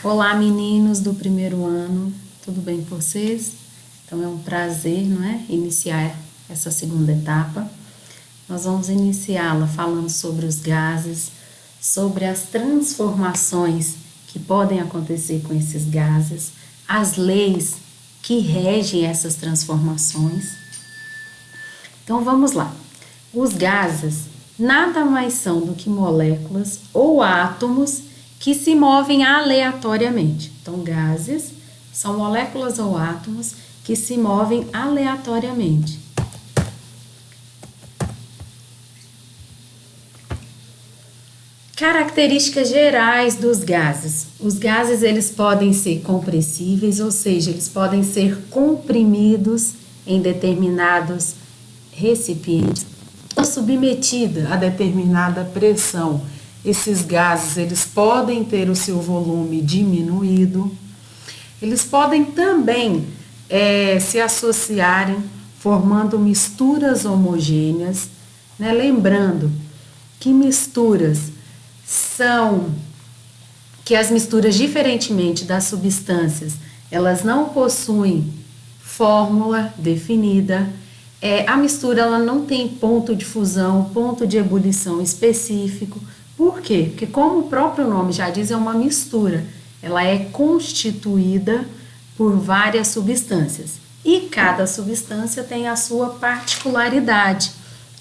Olá, meninos do primeiro ano, tudo bem com vocês? Então é um prazer, não é? Iniciar essa segunda etapa. Nós vamos iniciá-la falando sobre os gases, sobre as transformações que podem acontecer com esses gases, as leis que regem essas transformações. Então vamos lá. Os gases nada mais são do que moléculas ou átomos que se movem aleatoriamente. Então, gases são moléculas ou átomos que se movem aleatoriamente. Características gerais dos gases. Os gases, eles podem ser compressíveis, ou seja, eles podem ser comprimidos em determinados recipientes, ou submetida a determinada pressão. Esses gases, eles podem ter o seu volume diminuído. Eles podem também se associarem, formando misturas homogêneas, né? Lembrando que as misturas, diferentemente das substâncias, elas não possuem fórmula definida. A mistura ela não tem ponto de fusão, ponto de ebulição específico. Por quê? Porque, como o próprio nome já diz, é uma mistura. Ela é constituída por várias substâncias. E cada substância tem a sua particularidade,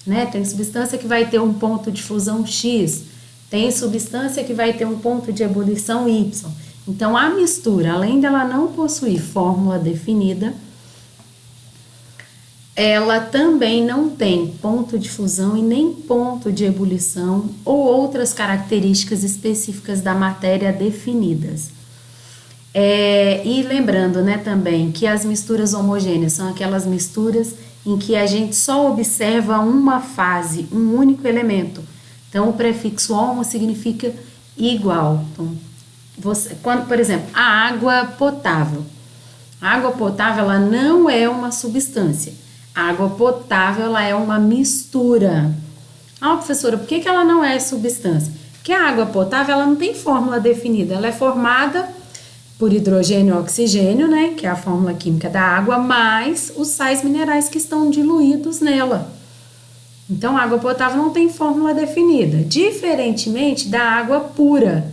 né? Tem substância que vai ter um ponto de fusão X, tem substância que vai ter um ponto de ebulição Y. Então, a mistura, além dela não possuir fórmula definida, ela também não tem ponto de fusão e nem ponto de ebulição ou outras características específicas da matéria definidas. E lembrando, né, também que as misturas homogêneas são aquelas misturas em que a gente só observa uma fase, um único elemento. Então, o prefixo homo significa igual. Então, quando, por exemplo, a água potável. A água potável, ela não é uma substância. A água potável, ela é uma mistura. Professora, por que ela não é substância? Porque a água potável, ela não tem fórmula definida. Ela é formada por hidrogênio e oxigênio, né? Que é a fórmula química da água, mais os sais minerais que estão diluídos nela. Então, a água potável não tem fórmula definida. Diferentemente da água pura,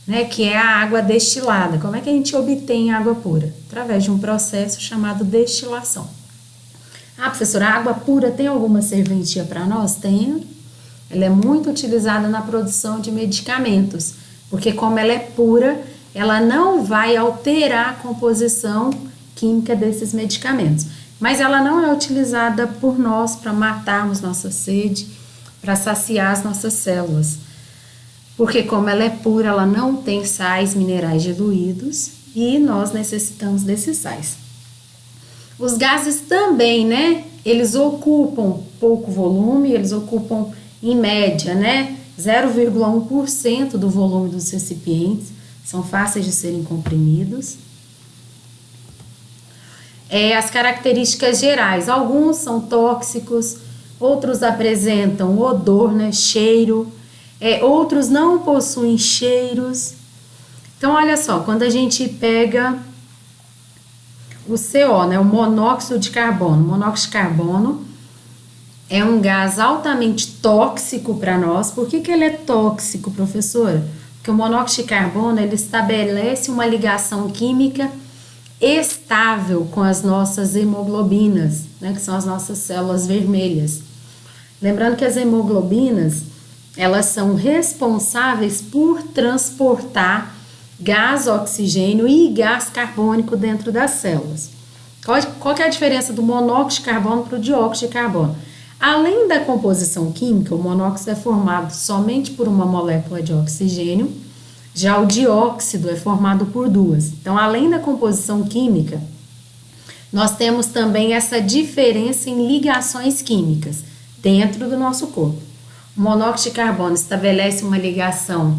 né? Que é a água destilada. Como é que a gente obtém água pura? Através de um processo chamado destilação. Professora, a água pura tem alguma serventia para nós? Tem. Ela é muito utilizada na produção de medicamentos, porque como ela é pura, ela não vai alterar a composição química desses medicamentos. Mas ela não é utilizada por nós para matarmos nossa sede, para saciar as nossas células. Porque como ela é pura, ela não tem sais minerais diluídos e nós necessitamos desses sais. Os gases também, né? Eles ocupam pouco volume, eles ocupam em média, né? 0,1% do volume dos recipientes, são fáceis de serem comprimidos. As características gerais, alguns são tóxicos, outros apresentam odor, né? Cheiro, outros não possuem cheiros. Então, olha só, quando a gente pega o CO, né, o monóxido de carbono. O monóxido de carbono é um gás altamente tóxico para nós. Por que ele é tóxico, professora? Porque o monóxido de carbono, ele estabelece uma ligação química estável com as nossas hemoglobinas, né, que são as nossas células vermelhas. Lembrando que as hemoglobinas, elas são responsáveis por transportar gás oxigênio e gás carbônico dentro das células. Qual que é a diferença do monóxido de carbono para o dióxido de carbono? Além da composição química, o monóxido é formado somente por uma molécula de oxigênio, já o dióxido é formado por duas. Então, além da composição química, nós temos também essa diferença em ligações químicas dentro do nosso corpo. O monóxido de carbono estabelece uma ligação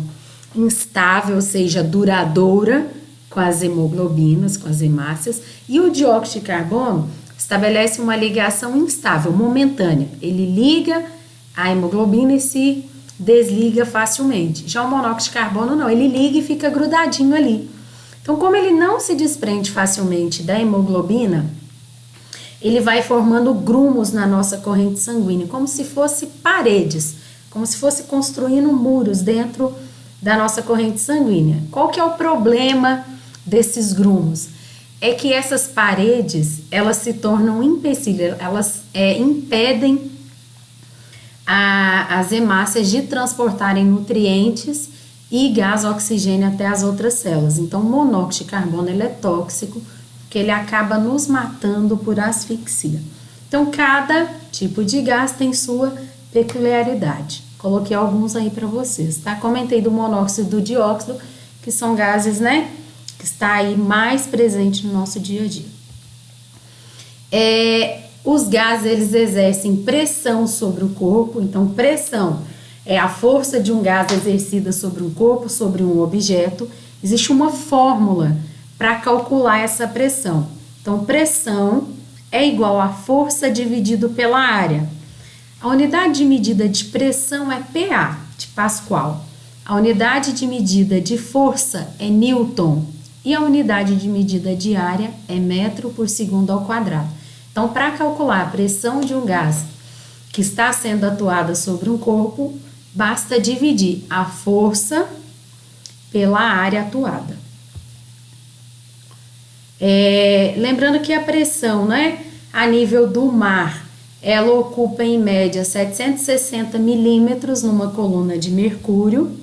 instável, ou seja, duradoura com as hemoglobinas, com as hemácias, e o dióxido de carbono estabelece uma ligação instável, momentânea. Ele liga a hemoglobina e se desliga facilmente. Já o monóxido de carbono não, ele liga e fica grudadinho ali. Então, como ele não se desprende facilmente da hemoglobina, ele vai formando grumos na nossa corrente sanguínea, como se fosse paredes, como se fosse construindo muros dentro da nossa corrente sanguínea. Qual que é o problema desses grumos? É que essas paredes, elas se tornam empecilhos, elas impedem as hemácias de transportarem nutrientes e gás oxigênio até as outras células. Então, o monóxido de carbono ele é tóxico, porque ele acaba nos matando por asfixia. Então, cada tipo de gás tem sua peculiaridade. Coloquei alguns aí para vocês, tá? Comentei do monóxido e do dióxido, que são gases, né, que está aí mais presente no nosso dia a dia. Os gases, eles exercem pressão sobre o corpo. Então, pressão é a força de um gás exercida sobre um corpo, sobre um objeto. Existe uma fórmula para calcular essa pressão. Então, pressão é igual a força dividido pela área. A unidade de medida de pressão é PA, de Pascal. A unidade de medida de força é Newton. E a unidade de medida de área é metro por segundo ao quadrado. Então, para calcular a pressão de um gás que está sendo atuada sobre um corpo, basta dividir a força pela área atuada. Lembrando que a pressão, né, a nível do mar, ela ocupa em média 760 milímetros numa coluna de mercúrio.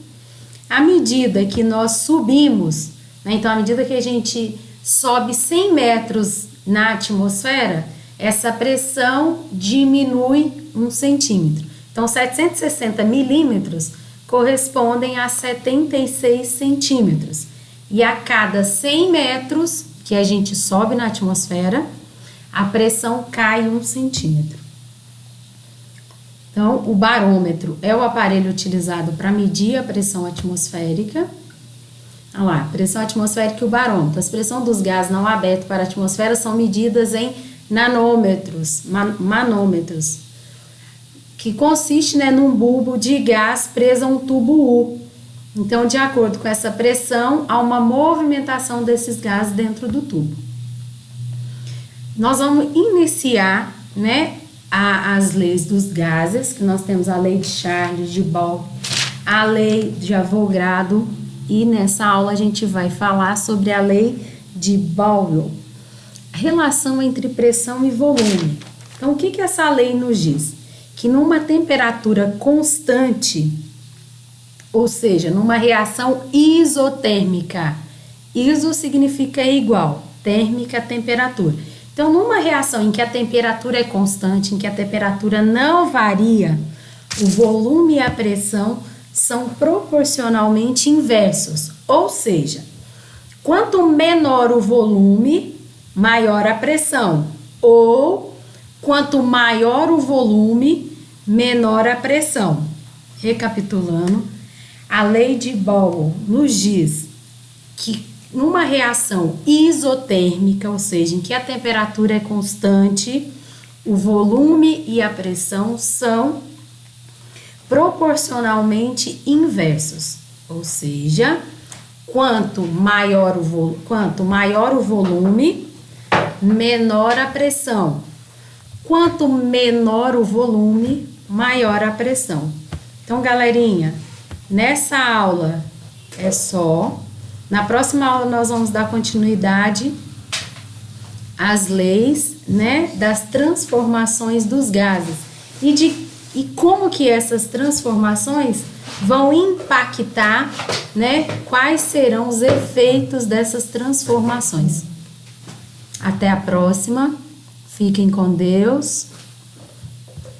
À medida que nós subimos, né, então à medida que a gente sobe 100 metros na atmosfera, essa pressão diminui 1 centímetro. Então, 760 milímetros correspondem a 76 centímetros. E a cada 100 metros que a gente sobe na atmosfera, a pressão cai 1 centímetro. Então, o barômetro é o aparelho utilizado para medir a pressão atmosférica. Olha lá, pressão atmosférica e o barômetro. As pressões dos gases não abertos para a atmosfera são medidas em nanômetros, manômetros, que consiste, né, num bulbo de gás preso a um tubo U. Então, de acordo com essa pressão, há uma movimentação desses gases dentro do tubo. Nós vamos iniciar, né, as leis dos gases, que nós temos a lei de Charles, de Bohr, a lei de Avogadro, e nessa aula a gente vai falar sobre a lei de Boyle, a relação entre pressão e volume. Então, o que essa lei nos diz? Que numa temperatura constante, ou seja, numa reação isotérmica, iso significa igual, térmica, temperatura. Então, numa reação em que a temperatura é constante, em que a temperatura não varia, o volume e a pressão são proporcionalmente inversos. Ou seja, quanto menor o volume, maior a pressão. Ou, quanto maior o volume, menor a pressão. Recapitulando, a lei de Boyle nos diz que numa reação isotérmica, ou seja, em que a temperatura é constante, o volume e a pressão são proporcionalmente inversos. Ou seja, quanto maior o volume, menor a pressão. Quanto menor o volume, maior a pressão. Então, galerinha, nessa aula é só. Na próxima aula nós vamos dar continuidade às leis, né, das transformações dos gases e como que essas transformações vão impactar, né, quais serão os efeitos dessas transformações. Até a próxima. Fiquem com Deus.